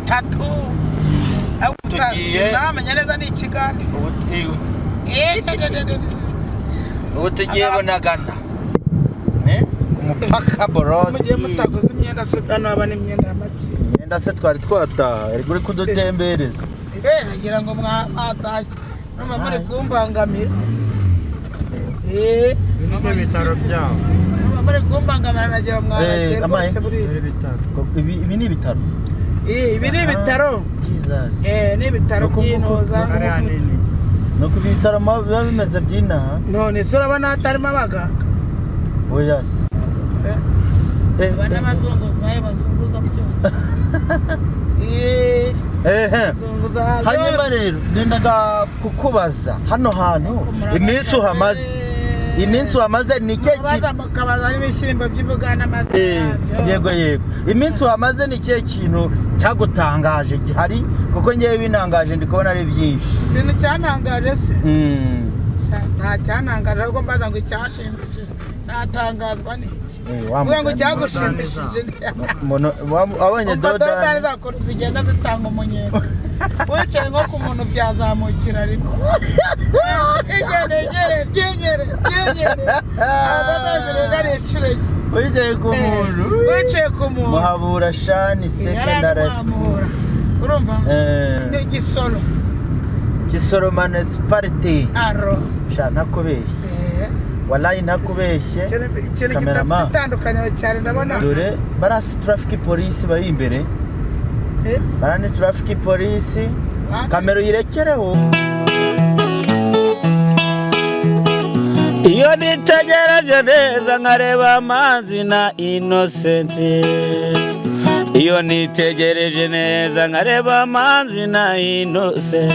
3 namenye neza ni ikigande ubu tugiye Bunagana umupaka Borosi mugiye mutaguze imyenda se hano aba n'imyenda y'amaki imyenda se twari twataha uri kudutembereza nagira ngo mwatashye numa muri kumbangamira bino bitaro byawo muri kumbangamira nagira mwaragiye rwose buri ibi ni ibitaro ibi ni ibitaro Jesus ni ibitaro by'intoza no ku bitaro biba bimeze by'inaha none se urabona hatarimo abaganga oyas bana bazunguzayo bazunguza byose hanyuma rero nendaga kukubaza hano hantu iminsi uhamaze ni ikihe kabaza n'ibishyimbo by'Ubuganda amazi yego iminsi uhamaze ni ikihe kintu cyagutangaje gihari kuko ngewe binangaje ndi kubona ari byinshi ikintu cyantangaje se nta cyantangaje ahubwo mbaza ngo icyashimishije natangazwa n'iki uvuga ngo cyagushimishije abonye dodani zakora zigenda zitanga umunyenga wicaye nko ku muntu byazamukira ariko byegere wicaye ku muntu Muhabura Shani secondary school urumva ni Gisoro municipality aro nakubeshye wallahi nakubeshye cameraman itandukanye cyane ndabona dore barasi traffic police bari imbere barani traffic police kamera yirekereho iyo nitegereje neza nkareba amazi na Innocent iyo nitegereje neza nkareba amazi na Innocent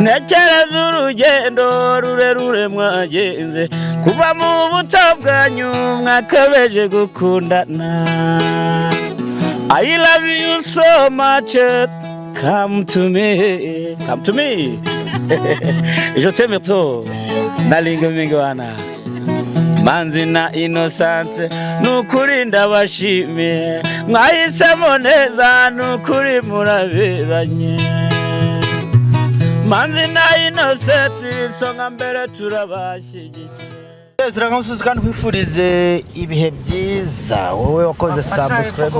nekereza urugendo rurerure mwagenze kuva mu buto bwanyu mwakabeje gukundana I love you so much come to me je t'aime trop nalinga mingwana Manzi na Innocent nukuri ndabashimiye mwahisemo neza nukuri muraberanye Manzi na Innocent songa mbere turabashyigikiye Ziramusuzi kandi kwifurize ibihe byiza wowe wakoze subscribe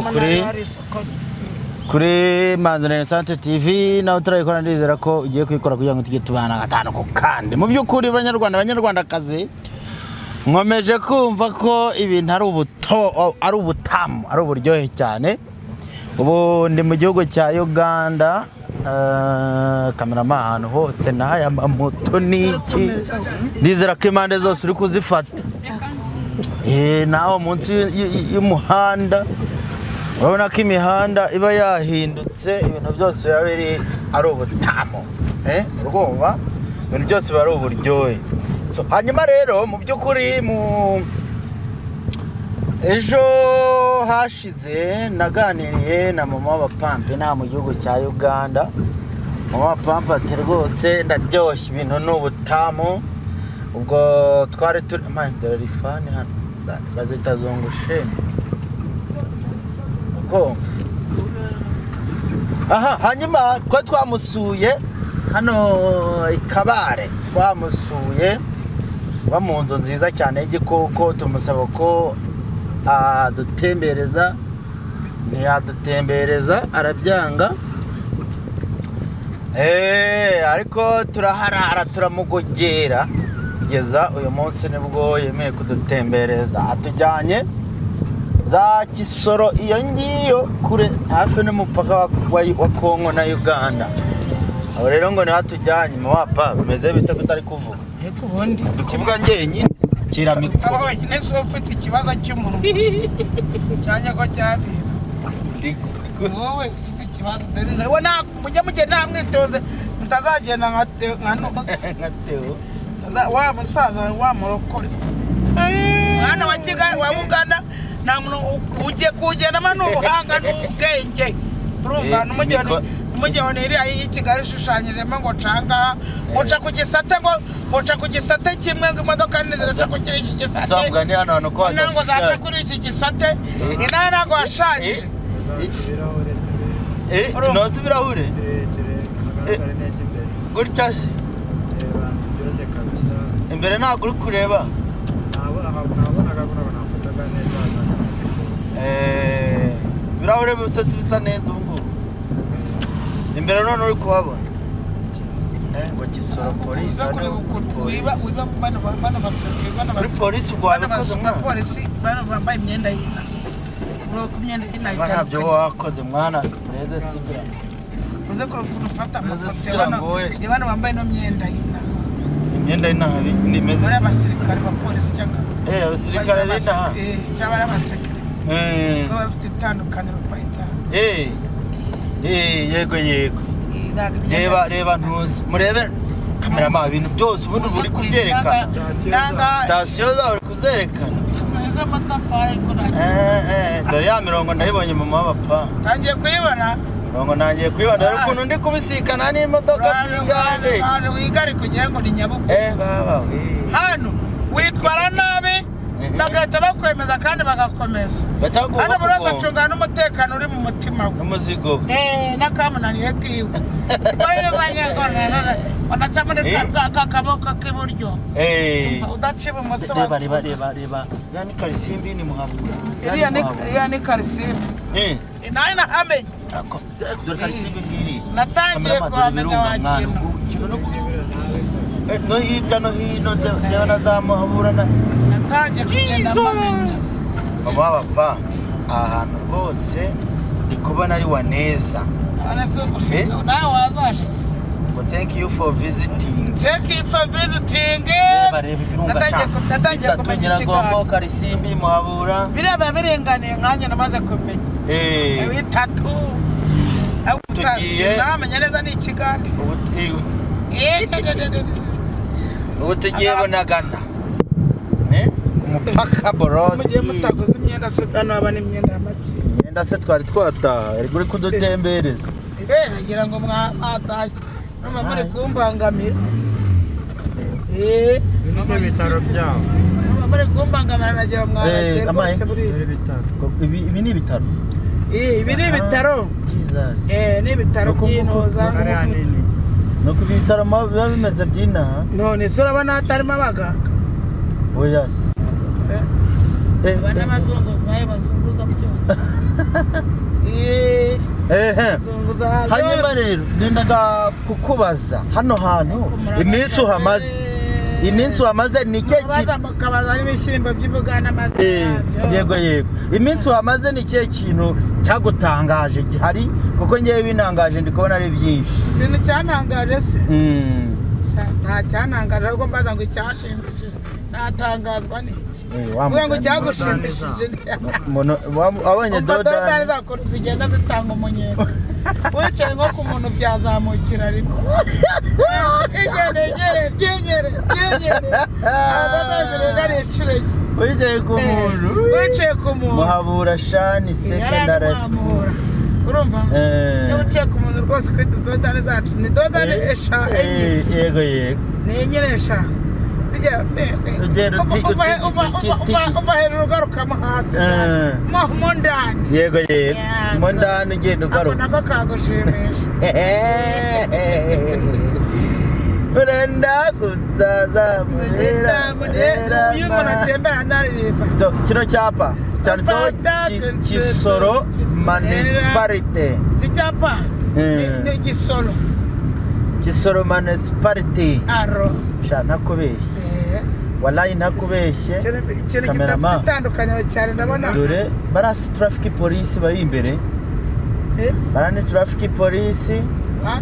kuri Manzi na Innocent TV nawe turayikora ndizera ko ugiye kwikora kugira ngo tujye tubana gatanu ko kandi mu byukuri banyarwandakazi nkomeje kumva ko ibintu ari ubutamu ari uburyohe cyane ubu ndi mu gihugu cya Uganda cameraman hose naya moto niki ndizera ko impande zose uri kuzifata naho munsi y'umuhanda urabona ko imihanda iba yahindutse ibintu byose biba biri ari ubutamu urumva ibintu byose biba ari uburyohe hanyuma rero mu by'ukuri ejo hashize naganiriye na mama w'abapampe nta mu gihugu cya Uganda mama w'abapampe ati rwose ndaryoshye ibintu n'ubutamu ubwo twari turi rifani hano bazita zungusheni ubwo hanyuma twari twamusuye hano ikabare twamusuye ba mu nzu nziza cyane y'igikoko tumusaba ko adutembereza ntiyadutembereza arabyanga ariko turaharara turamugogera kugeza uyu munsi nibwo yemeye kudutembereza atujyanye za Kisoro iyo ngiyo kure hafi n'umupaka wa Kongo na Uganda aho rero ngo nihatujyanye wapa bimeze bite kutari kuvuga ubundi ukivuga ngenyine kira mikoro abanyine so ufite ikibazo cy'umuntu cyanya ko cyabi wowe ufite ikibazo dore we na mujye nta mwitoze mutazagenda nkateo wa musaza wa murokore mwana wa Kigali wa Uganda nta muntu uje kugenda manu ubuhanga n'ubwenge urumva n'umujyone iri ayi Kigali shushanyiremo ngo canga uca ku gisate kimwe ngo imodoka niziraca ku kiri iki gisate sambwa ni hano ko nango zaca kuri iki gisate inana ngo ashanyije Nozi ibirahure gutya se imbere ntabwo uri kureba ibirahure bisa bisa neza ubu ngubu imbere none uri kuhabona ngo Kisoro polisi kuri polisi rwakoze polisi bambaye imyenda y'ina ntabyo wakoze mwana neza sigira uze kurufata amafoto y'abana bambaye no myenda y'ina imyenda y'inaha nimeze muri abasirikare ba polisi cyangwa abasirikare b'inaha cyangwa ari abasekere ko bafite itandukaniro bayita yego reba ntuzi murebe kamerama ibintu byose ubundi uri kubyerekana sitasiyo zawe uri kuzerekana dore ya mirongo ndayibonye mama w'abapa tangiye kuyibona mirongo nangiye kuyibona dore ukuntu ndi kubisikana n'imodoka z'ingande hano wigari kugira ngo ni Nyabugogo baba hano witwara nabi bagahita bakwemeza kandi bagakomeza hano buri wese acunga n'umutekano uri mu mutima we umuzigo n'akamunaniye kiwe wanaca muri ka kaboko k'iburyo udaca ibumoso reba ya ni Karisimbi ni Muhabura iriya ni Karisimbi nayo nahamenye dore Karisimbi ngiri natangiye kuhamenya wakintu no hirya no hino ndabona za Muhabura natangiye kugenda mpamenya mama w'abapa ahantu rwose ndi kubona ari waneza nawe wazaje se thank you for visiting natangiye kumenya ikiganiro Karisimbi Muhabura bireba birenganiye nkanjye namaze kumenya bitatu tugiye namenya neza ni ikiganiro ubu tugiye Bunagana umupaka borosi mugiye mutaguze imyenda se hano haba n'imyenda y'amaki imyenda se twari twataha uri kudutembereza nagira ngo mwatashye numva muri kumbangamira nibyo bitaro byaho numva muri kumbangamira nagira mwaragiye rwose muri ibi ni ibitaro ibi ni ibitaro Jesus ni ibitaro by'intoza no ku bitaro biba bimeze by'inaha none se urabona hatarimo abaganga oya abana bazunguzayo bazunguza byose hanyuma rero nendaga kukubaza hano hantu iminsi uhamaze ni ikihe kintu kabaza n'ibishyimbo by'ibugana yego iminsi uhamaze ni ikihe kintu cyagutangaje gihari kuko ngewe binangaje ndi kubona ari byinshi ikintu cyantangaje se nta cyantangaje ahubwo mbaza ngo icyashimishije natangazwa n'iki uvuga ngo cyagushimishije wabonye dodani zakora zigenda zitanga umunyenga wicaye nko ku muntu byazamukira ariko ryegere wicaye ku muntu Muhabura shani secondary school urumva niba uciye ku muntu rwose ufite dodani zacu ni dodani enye yego ni enye eshanu uva hejuru ugarukamo hasi mo ndani yego mo ndani ugenda ugaruka ako nako kagushimisha urenda kuzaza murera uyu umuntu atembera anaririmba kino cyapa cyanditseho Kisoro municipality iki cyapa ni Kisoro municipality ntakubeshye wallahi ntakubeshye kamerama itandukanye cyane ndabona dore barasi traffic police bari imbere barani traffic police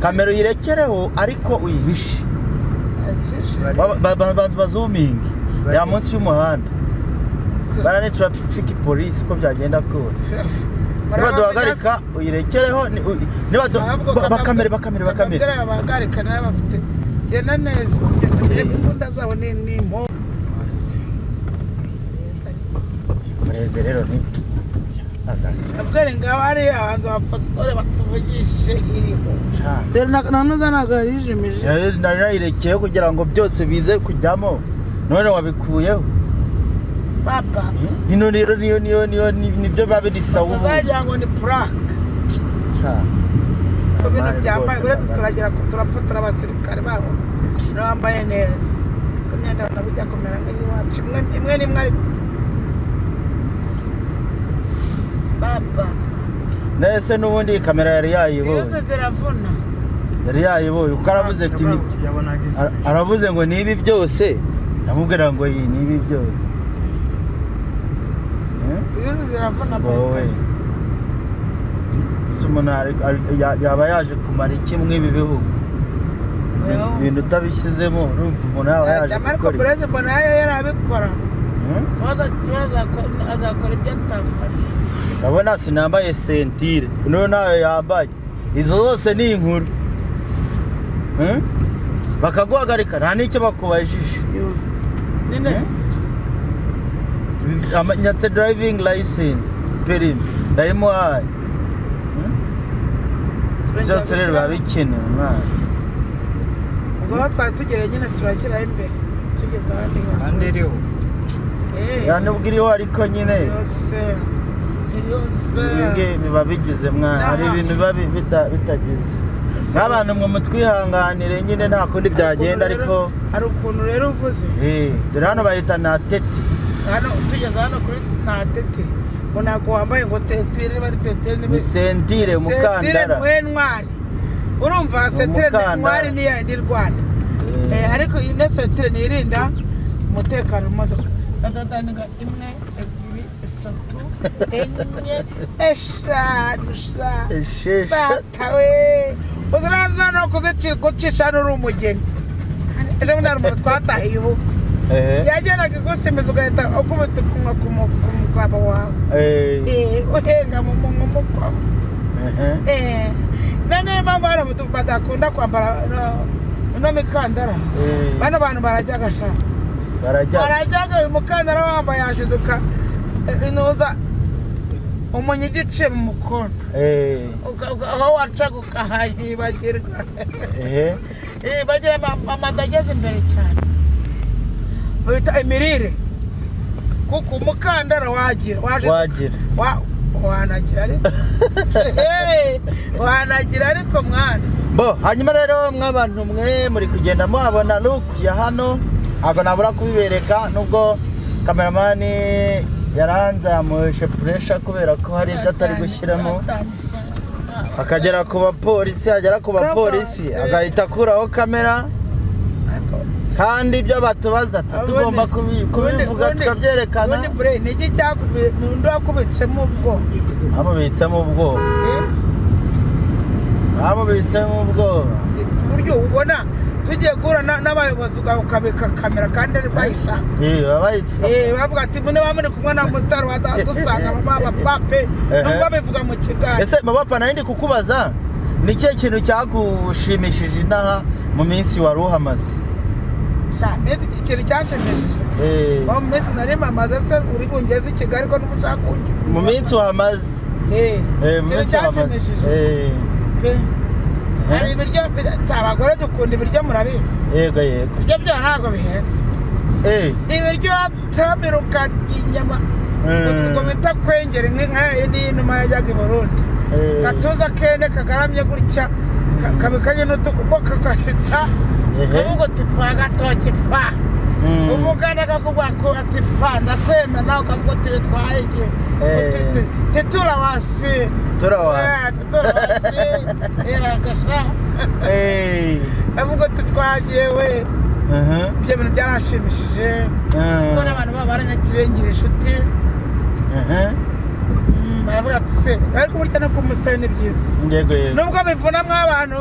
kamera uyirekereho ariko uyihishe bazumingi ya munsi y'umuhanda barani traffic police ko byagenda kose niba duhagarika uyirekereho niba bakamere bahagarika nawe bafite genda neza imbunda zabo ni impo mureze rero ni agasi abwere ngaho ari ahantu bafatore batuvugishe iriho dore nanuza nagarijimije nari nayirekeye kugira ngo byose bize kujyamo none wabikuyeho papa ino rero niyo nibyo babirisa ubu bazagira ngo ni plaque ibintu byambaye uretse turagera turafotora abasirikare babo n'abambaye neza imyenda nabijya kumera nk'iwacu imwe n'imwe ariko papa nese n'ubundi kamera yari yayibonye yose ziravuna yari yayibonye uko aravuze ati aravuze ngo nibi byose ndamubwira ngo iyi nibi byose yose ziravuna wowe umuntu yaba yaje kumara iki mw'ibi bihugu ibintu utabishyizemo urumva umuntu yaba yaje gukora perezida mbona yayo yarabikora azakora ibyo atafata urabona sinambaye sentire noneho nayo yambaye izo zose ni inkuru bakaguhagarika nta n'icyo bakubajije nyatse driving license perimi ndayimuhaye byose rero biba bikenewe umwana ubwo twari tugereye nyine turakiraho imbere tugeze ahandi iriho nubwo iriho ariko nyine biba bigize mwana hari ibintu biba bitagize n'abantu mwe mutwihanganire nyine nta kundi byagenda ariko hari ukuntu rero uvuze dore hano bahita na teti hano tugeze hano kuri nta teti ngo ntabwo wambaye ngo tetire niba ari tetire ni sentire umukandara ntwari urumva sentire ntwari niyo yindi rwanda ariko ino sentire nirinda umutekano mu modoka ndatangaga 1 2 3 4 5 6 batawe uzaraza no kuzicisha n'uri umugeni ejo bundi hari umuntu twatahiye ubukwe yageraga igusimbiza ugahita ukubita ukunwa ku mugabo wawe uhenga mu mukwabo none mpamvu hano badakunda kwambara ino mikandara bano bantu barajya agashaka barajyaga uyu mukandara wambaye yashiduka inuza umunyi igice mu mukono aho wacaga ukahayibagirwa bagira amada ageze imbere cyane bita imirire kuko umukandara wagira wanagira ariko mwana bo hanyuma rero mw'abantu mwe muri kugenda muhabona look ya hano ntabwo nabura kubibereka nubwo kameramani yaranzamuye pressure kubera ko hari ibyo atari gushyiramo akagera ku bapolisi agera ku bapolisi agahita akuraho kamera kandi ibyo batubaza tugomba kubivuga tukabyerekana ubundi bre niki cyakubye mundu wakubitsemo ubwo amubitsemo ubwo buryo ubona tugiye gura n'abayobozi ukabika kamera kandi ari bayishaka bavuga ati mune bamuri kumwe na mustar wadusanga baba pape nubwo bivuga mu kigali ese mabapa nandi kukubaza ni kiye kintu cyagushimishije inaha mu minsi wari uhamaze ikintu cyashimishije mu minsi nari mamaze se uri bungeze i Kigali ko n'umushaka mu minsi wahamaze mu minsi wahamaze hari ibiryo abagore dukunda ibiryo murabizi yego ibiryo byo ntabwo bihenze ibiryo tabiruka inyama ngo bita kwengera nk'inka y'inuma yajyaga i Burundi gatuza kene kagaramye gutya kabikanye n'utukubo kakashita kavuga uti pfa gatoki pfa umuganda kakubwa ko ati pfa ndakwemera nawe ukavuga uti bitwaye iki turawasi irakasha avuga uti twagiye we ibyo bintu byarashimishije kuko n'abantu baba baranyakirengera inshuti baravuga ati se ariko burya no ku musitari ni byiza nubwo bivuna mw'abantu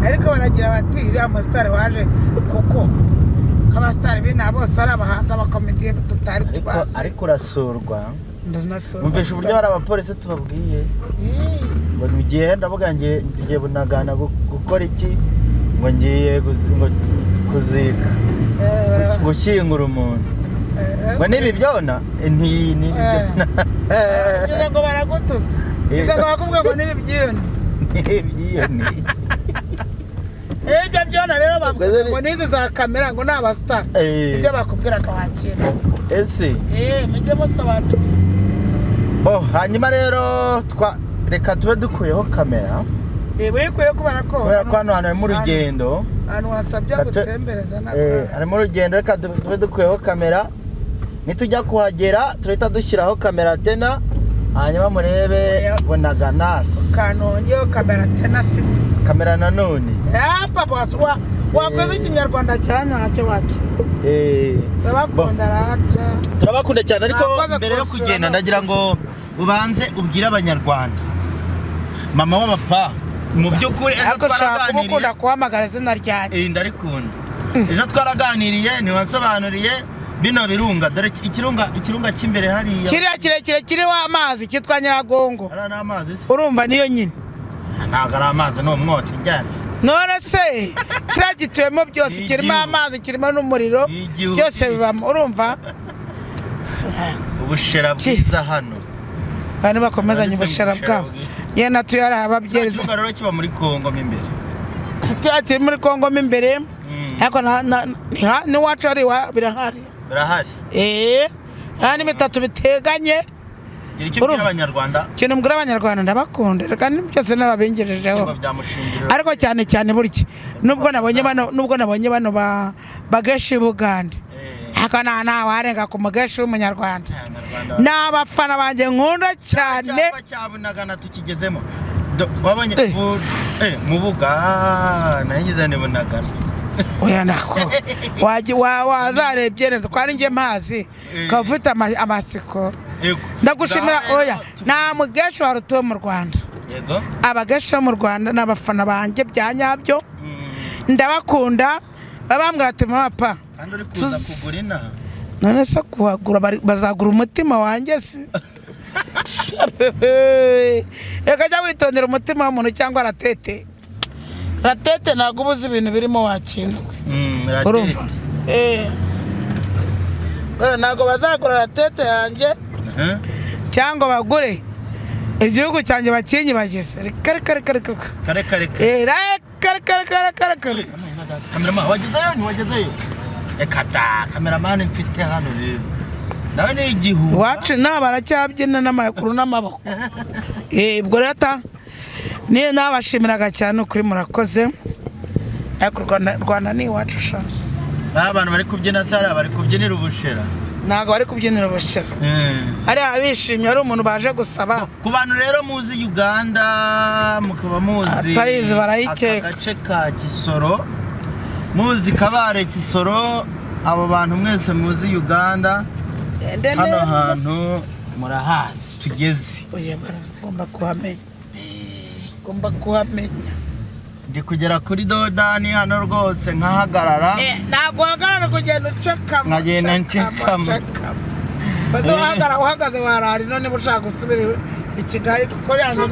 ariko baragira bati iriya musitari waje kuko abasitari bina bose ari abahanzi abakomediye tutari tubazi ariko urasurwa mumvisha uburyo hari abapolisi tubabwiye ngo ngiye ndavuga ngiye bunagana gukora iki ngo ngiye kuzika gushyingura umuntu ngo nibi byona nibi byona ngo baragututse izaga bakubwira ngo nibi byiyoni ibyo byona rero bavuga ngo nizi za kamera ngo naba star ibyo bakubwira ka wakira ese mujye musobanutse hanyuma rero reka tube dukuyeho kamera bikuye kubera ko hano hano mu rugendo hano wasabye gutembereza ari mu rugendo reka tube dukuyeho kamera nitujya kuhagera turahita dushyiraho kamera tena hanyuma murebe bonaga nasi kanongeho kamera tena si kamera nanone papa wakoze ikinyarwanda cyanyacyo wakira turabakunda cyane ariko mbere yo kugenda ndagira ngo ubanze ubwire abanyarwanda mama w'abapa mu by'ukuri ejo twaraganiriye kuhamagara izina ryanjye ndarikunda ejo twaraganiriye ntiwasobanuriye bino birunga dore ikirunga cy'imbere hariya kiriya kirekire kiriho amazi cyitwa Nyiragongo ari amazi urumva niyo nyine ntabwo ari amazi ni umwotsi njyana none se kiriya gituyemo byose kirimo amazi kirimo n'umuriro byose bibamo urumva ubushera bwiza hano bane bakomezanye ubushera bwabo ye natuye ari ababyereza ikibuga rero kiba muri Kongo mo imbere kiri muri Kongo mo imbere ariko n'iwacu ari birahari ni bitatu biteganye kintu mbwira abanyarwanda ndabakunda kandi byose n'ababengejejeho ariko cyane cyane burya nubwo nabonye bano bageshi bugande ariko ntawarenga ku mugeshi w'umunyarwanda ni abafana banjye nkunda cyane cyabunagana tukigezemo wabonye mu buga nagize nibunagana oya nako wazarebye neza ko ari njye mazi ukaba ufite amatsiko ndagushimira oya nta mugeshi wa rutuwe mu Rwanda abageshi bo mu Rwanda ni abafana banjye bya nyabyo ndabakunda babambwira ati mama pa none se kuhagura bazagura umutima wanjye se reka jya witondera umutima w'umuntu cyangwa ratete ntabwo ubuze ibintu birimo wakinwe urumva ntabwo bazagura ratete yanjye cyangwa bagure igihugu cyanjye bakinyibagize kare kameramani wagezeyo reka da kameramani mfite hano rero nawe ni igihugu iwacu baracyabyinnye n'amaguru n'amaboko ubwo rero niyo nabashimiraga cyane ukuri murakoze ariko Rwanda ni iwacu sha abantu bari kubyina sara bari kubyinira ubushera ntabwo bari kubyinira ubushera ari abishimye ari umuntu baje gusaba ku bantu rero muzi Uganda mukaba muzi atayizi barayikeka agace ka Kisoro muzi Kabare Kisoro abo bantu mwese muzi Uganda hano hantu murahazi tugeze ngomba kuhamenya ndi kugera kuri dodani hano rwose nkahagarara ntabwo uhagarara kugenda ucakama nkagenda ncikama bazohagarara uhagaze warari none ushaka gusubira i Kigali kuko yanjye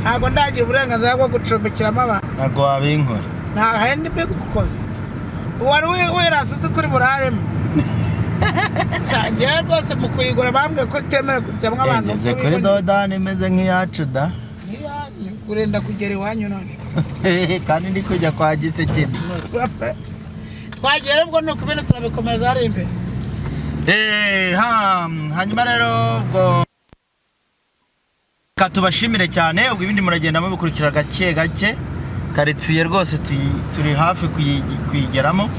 ntabwo ndagira uburenganzira bwo gucumbikiramo abantu ntabwo wabinkora nta handi mbe gukoze wari wirasuze kuri buraremo ngewe rwose mu kuyigura bambwiye ko itemera kujyamo abantu ngeze kuri dodani imeze nk'iyacu da urenda kugera iwanyu none kandi ndi kujya kwa Gisekedi twagera ubwo nuko ibintu turabikomeza hari imbere hanyuma rero ubwo katubashimire cyane ubwo ibindi muragenda mubikurikira gake karitsiye rwose turi hafi kuyigeramo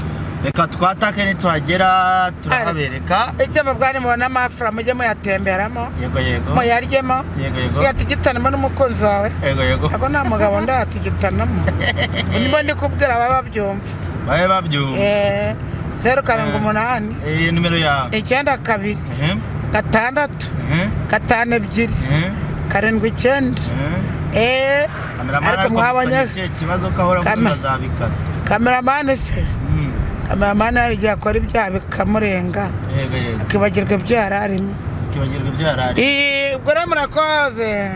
reka twatake nituhagera turahabereka icyo mubwari mubona amafura mujye muyatemberamo yego muyaryemo yatigitanamo n'umukunzi wawe ako nta mugabo ndatigitanamo niba ndi kubwira baba babyumva 078 nimero yawe 92 6 5 2 7 ariko mwabonye ikibazo kahora bazabikana kameramani se kameramani hari igihe akora ibyaha bikamurenga akibagirwa ibyo yari arimo ubwo rero murakoze